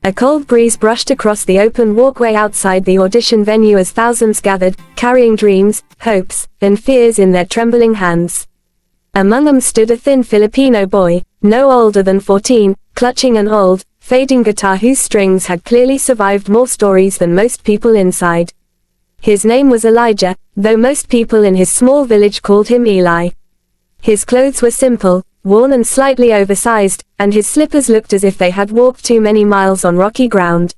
A cold breeze brushed across the open walkway outside the audition venue as thousands gathered, carrying dreams, hopes, and fears in their trembling hands. Among them stood a thin Filipino boy, no older than 14, clutching an old, fading guitar whose strings had clearly survived more stories than most people inside. His name was Elijah, though most people in his small village called him Eli. His clothes were simple, worn and slightly oversized, and his slippers looked as if they had walked too many miles on rocky ground.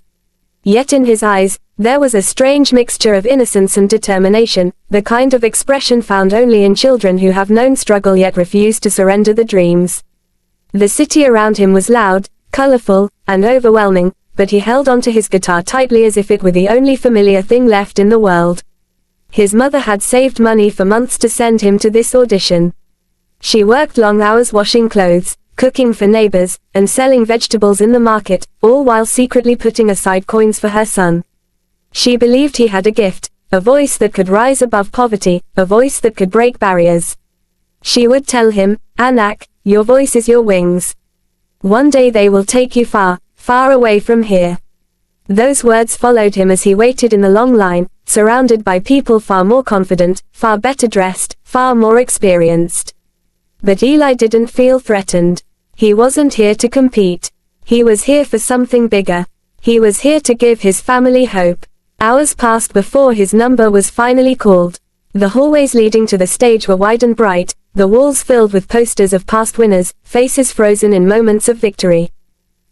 Yet in his eyes, there was a strange mixture of innocence and determination, the kind of expression found only in children who have known struggle yet refuse to surrender the dreams. The city around him was loud, colorful, and overwhelming, but he held onto his guitar tightly as if it were the only familiar thing left in the world. His mother had saved money for months to send him to this audition. She worked long hours washing clothes, cooking for neighbors, and selling vegetables in the market, all while secretly putting aside coins for her son. She believed he had a gift, a voice that could rise above poverty, a voice that could break barriers. She would tell him, "Anak, your voice is your wings. One day they will take you far, far away from here." Those words followed him as he waited in the long line, surrounded by people far more confident, far better dressed, far more experienced. But Eli didn't feel threatened. He wasn't here to compete. He was here for something bigger. He was here to give his family hope. Hours passed before his number was finally called. The hallways leading to the stage were wide and bright, the walls filled with posters of past winners, faces frozen in moments of victory.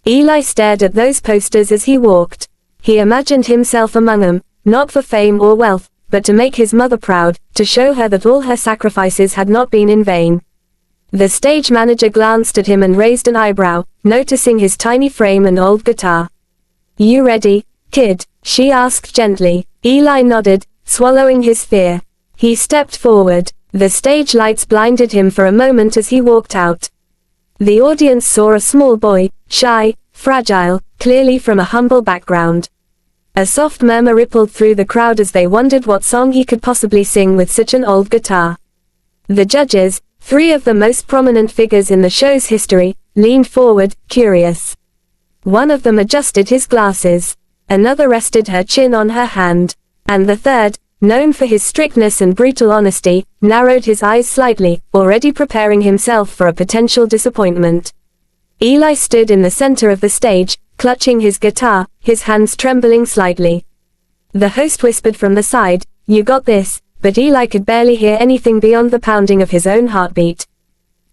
Eli stared at those posters as he walked. He imagined himself among them, not for fame or wealth, but to make his mother proud, to show her that all her sacrifices had not been in vain. The stage manager glanced at him and raised an eyebrow, noticing his tiny frame and old guitar. "You ready, kid?" she asked gently. Eli nodded, swallowing his fear. He stepped forward. The stage lights blinded him for a moment as he walked out. The audience saw a small boy, shy, fragile, clearly from a humble background. A soft murmur rippled through the crowd as they wondered what song he could possibly sing with such an old guitar. The judges, three of the most prominent figures in the show's history, leaned forward, curious. One of them adjusted his glasses. Another rested her chin on her hand. And the third, known for his strictness and brutal honesty, narrowed his eyes slightly, already preparing himself for a potential disappointment. Eli stood in the center of the stage, clutching his guitar, his hands trembling slightly. The host whispered from the side, "You got this," but Eli could barely hear anything beyond the pounding of his own heartbeat.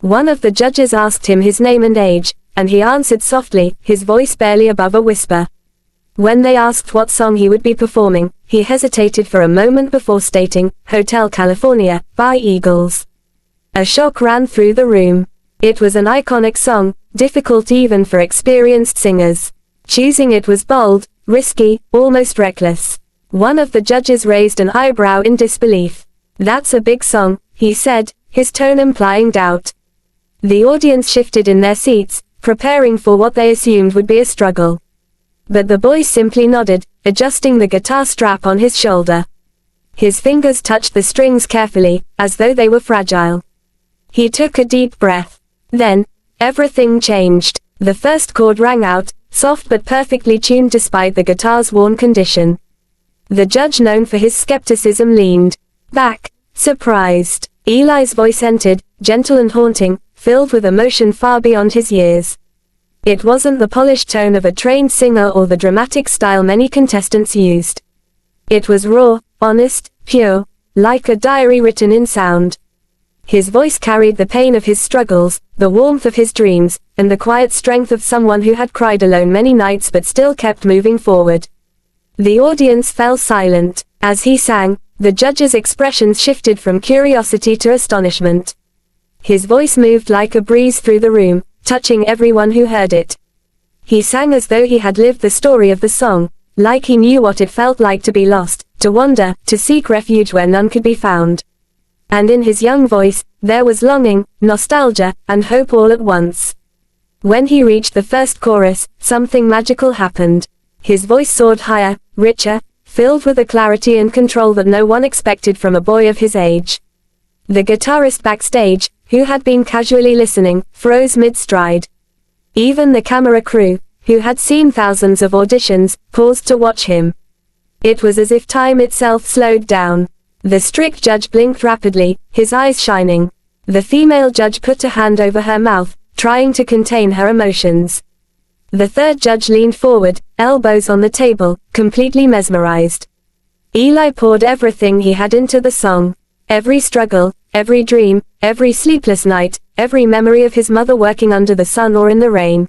One of the judges asked him his name and age, and he answered softly, his voice barely above a whisper. When they asked what song he would be performing, he hesitated for a moment before stating, "Hotel California, by Eagles." A shock ran through the room. It was an iconic song, difficult even for experienced singers. Choosing it was bold, risky, almost reckless. One of the judges raised an eyebrow in disbelief. "That's a big song," he said, his tone implying doubt. The audience shifted in their seats, preparing for what they assumed would be a struggle. But the boy simply nodded, adjusting the guitar strap on his shoulder. His fingers touched the strings carefully, as though they were fragile. He took a deep breath. Then, everything changed. The first chord rang out, soft but perfectly tuned despite the guitar's worn condition. The judge, known for his skepticism, leaned back, surprised. Eli's voice entered, gentle and haunting, filled with emotion far beyond his years. It wasn't the polished tone of a trained singer or the dramatic style many contestants used. It was raw, honest, pure, like a diary written in sound. His voice carried the pain of his struggles, the warmth of his dreams, and the quiet strength of someone who had cried alone many nights but still kept moving forward. The audience fell silent. As he sang, the judge's expressions shifted from curiosity to astonishment. His voice moved like a breeze through the room, touching everyone who heard it. He sang as though he had lived the story of the song, like he knew what it felt like to be lost, to wander, to seek refuge where none could be found. And in his young voice, there was longing, nostalgia, and hope all at once. When he reached the first chorus, something magical happened. His voice soared higher, richer, filled with a clarity and control that no one expected from a boy of his age. The guitarist backstage, who had been casually listening, froze mid-stride. Even the camera crew, who had seen thousands of auditions, paused to watch him. It was as if time itself slowed down. The strict judge blinked rapidly, his eyes shining. The female judge put a hand over her mouth, trying to contain her emotions. The third judge leaned forward, elbows on the table, completely mesmerized. Eli poured everything he had into the song. Every struggle, every dream, every sleepless night, every memory of his mother working under the sun or in the rain.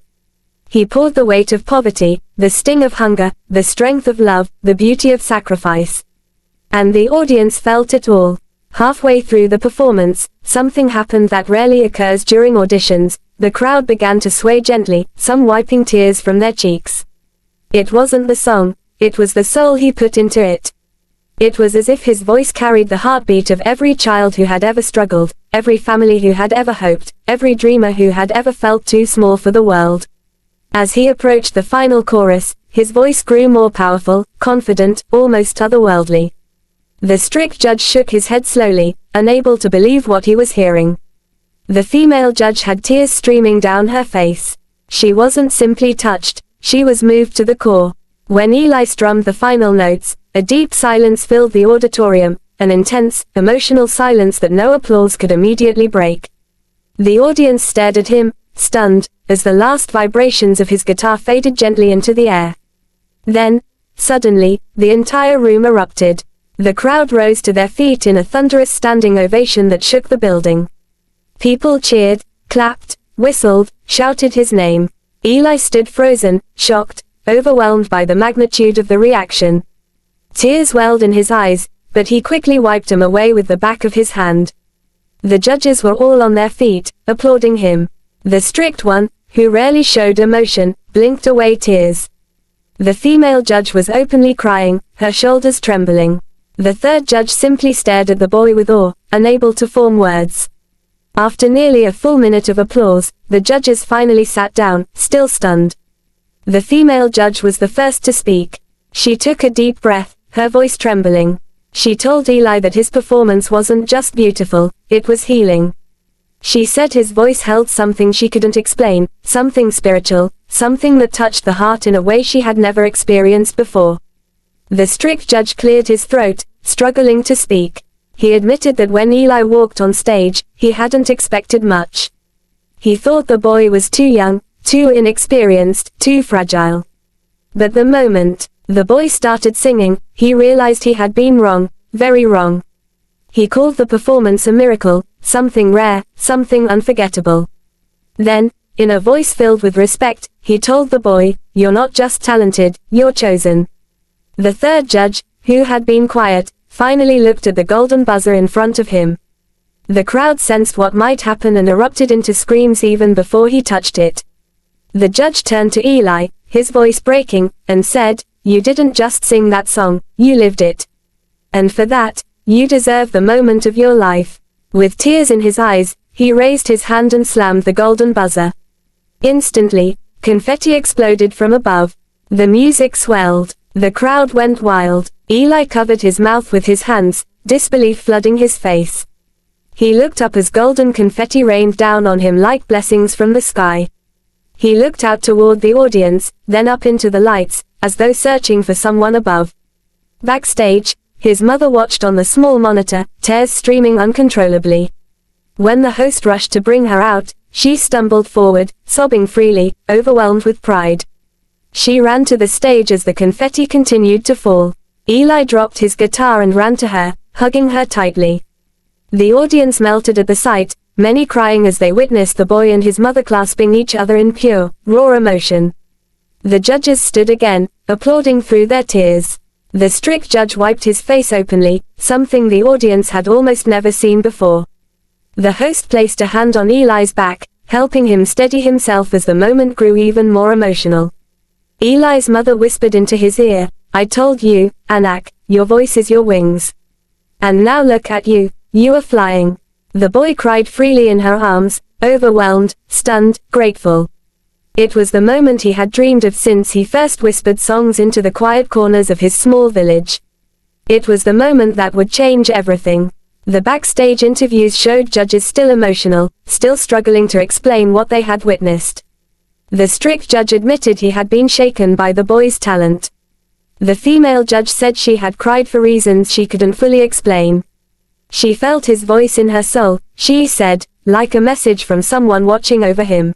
He poured the weight of poverty, the sting of hunger, the strength of love, the beauty of sacrifice. And the audience felt it all. Halfway through the performance, something happened that rarely occurs during auditions. The crowd began to sway gently, some wiping tears from their cheeks. It wasn't the song, it was the soul he put into it. It was as if his voice carried the heartbeat of every child who had ever struggled, every family who had ever hoped, every dreamer who had ever felt too small for the world. As he approached the final chorus, his voice grew more powerful, confident, almost otherworldly. The strict judge shook his head slowly, unable to believe what he was hearing. The female judge had tears streaming down her face. She wasn't simply touched, she was moved to the core. When Eli strummed the final notes, a deep silence filled the auditorium, an intense, emotional silence that no applause could immediately break. The audience stared at him, stunned, as the last vibrations of his guitar faded gently into the air. Then, suddenly, the entire room erupted. The crowd rose to their feet in a thunderous standing ovation that shook the building. People cheered, clapped, whistled, shouted his name. Eli stood frozen, shocked, overwhelmed by the magnitude of the reaction. Tears welled in his eyes, but he quickly wiped them away with the back of his hand. The judges were all on their feet, applauding him. The strict one, who rarely showed emotion, blinked away tears. The female judge was openly crying, her shoulders trembling. The third judge simply stared at the boy with awe, unable to form words. After nearly a full minute of applause, the judges finally sat down, still stunned. The female judge was the first to speak. She took a deep breath, her voice trembling. She told Eli that his performance wasn't just beautiful, it was healing. She said his voice held something she couldn't explain, something spiritual, something that touched the heart in a way she had never experienced before. The strict judge cleared his throat, struggling to speak. He admitted that when Eli walked on stage, he hadn't expected much. He thought the boy was too young, too inexperienced, too fragile. But the moment the boy started singing, he realized he had been wrong, very wrong. He called the performance a miracle, something rare, something unforgettable. Then, in a voice filled with respect, he told the boy, "You're not just talented, you're chosen." The third judge, who had been quiet, finally looked at the golden buzzer in front of him. The crowd sensed what might happen and erupted into screams even before he touched it. The judge turned to Eli, his voice breaking, and said, "You didn't just sing that song, you lived it. And for that, you deserve the moment of your life." With tears in his eyes, he raised his hand and slammed the golden buzzer. Instantly, confetti exploded from above. The music swelled. The crowd went wild. Eli covered his mouth with his hands, disbelief flooding his face. He looked up as golden confetti rained down on him like blessings from the sky. He looked out toward the audience, then up into the lights, as though searching for someone above. Backstage, his mother watched on the small monitor, tears streaming uncontrollably. When the host rushed to bring her out, she stumbled forward, sobbing freely, overwhelmed with pride. She ran to the stage as the confetti continued to fall. Eli dropped his guitar and ran to her, hugging her tightly. The audience melted at the sight, many crying as they witnessed the boy and his mother clasping each other in pure, raw emotion. The judges stood again, applauding through their tears. The strict judge wiped his face openly, something the audience had almost never seen before. The host placed a hand on Eli's back, helping him steady himself as the moment grew even more emotional. Eli's mother whispered into his ear, "I told you, Anak, your voice is your wings. And now look at you, you are flying." The boy cried freely in her arms, overwhelmed, stunned, grateful. It was the moment he had dreamed of since he first whispered songs into the quiet corners of his small village. It was the moment that would change everything. The backstage interviews showed judges still emotional, still struggling to explain what they had witnessed. The strict judge admitted he had been shaken by the boy's talent. The female judge said she had cried for reasons she couldn't fully explain. She felt his voice in her soul, she said, like a message from someone watching over him.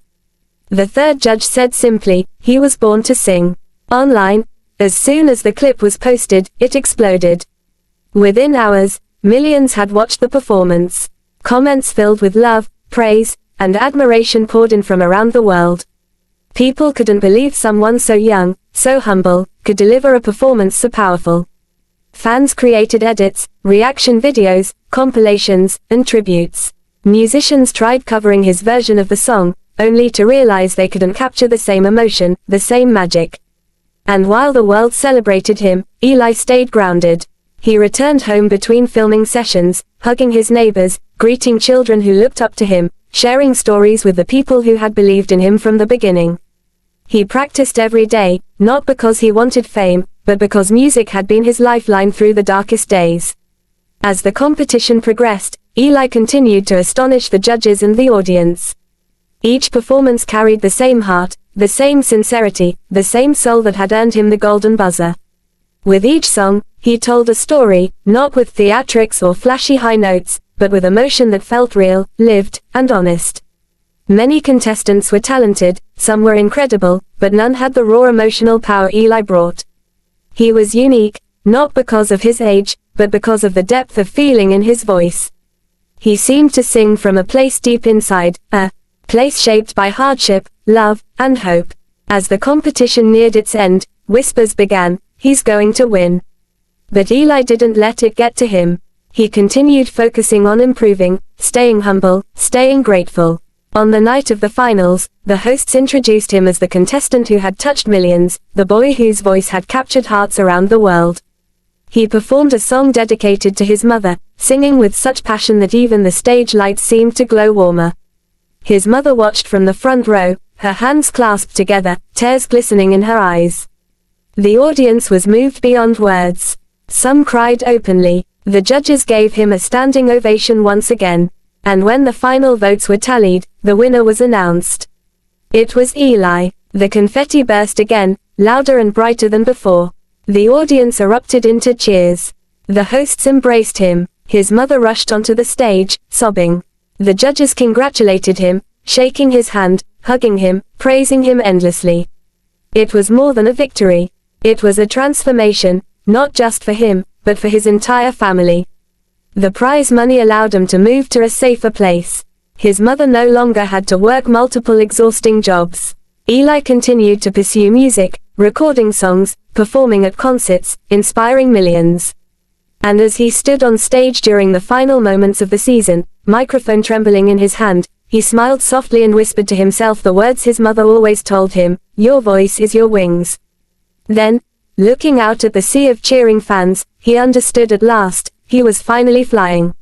The third judge said simply, he was born to sing. Online, as soon as the clip was posted, it exploded. Within hours, millions had watched the performance. Comments filled with love, praise, and admiration poured in from around the world. People couldn't believe someone so young, so humble, could deliver a performance so powerful. Fans created edits, reaction videos, compilations, and tributes. Musicians tried covering his version of the song, only to realize they couldn't capture the same emotion, the same magic. And while the world celebrated him, Eli stayed grounded. He returned home between filming sessions, hugging his neighbors, greeting children who looked up to him, sharing stories with the people who had believed in him from the beginning. He practiced every day, not because he wanted fame, but because music had been his lifeline through the darkest days. As the competition progressed, Eli continued to astonish the judges and the audience. Each performance carried the same heart, the same sincerity, the same soul that had earned him the golden buzzer. With each song, he told a story, not with theatrics or flashy high notes, but with emotion that felt real, lived, and honest. Many contestants were talented, some were incredible, but none had the raw emotional power Eli brought. He was unique, not because of his age, but because of the depth of feeling in his voice. He seemed to sing from a place deep inside, a place shaped by hardship, love, and hope. As the competition neared its end, whispers began, he's going to win. But Eli didn't let it get to him. He continued focusing on improving, staying humble, staying grateful. On the night of the finals, the hosts introduced him as the contestant who had touched millions, the boy whose voice had captured hearts around the world. He performed a song dedicated to his mother, singing with such passion that even the stage lights seemed to glow warmer. His mother watched from the front row, her hands clasped together, tears glistening in her eyes. The audience was moved beyond words. Some cried openly. The judges gave him a standing ovation once again. And when the final votes were tallied, the winner was announced. It was Eli. The confetti burst again, louder and brighter than before. The audience erupted into cheers. The hosts embraced him. His mother rushed onto the stage, sobbing. The judges congratulated him, shaking his hand, hugging him, praising him endlessly. It was more than a victory. It was a transformation, not just for him, but for his entire family. The prize money allowed him to move to a safer place. His mother no longer had to work multiple exhausting jobs. Eli continued to pursue music, recording songs, performing at concerts, inspiring millions. And as he stood on stage during the final moments of the season, microphone trembling in his hand, he smiled softly and whispered to himself the words his mother always told him, "Your voice is your wings." Then, looking out at the sea of cheering fans, he understood at last, he was finally flying.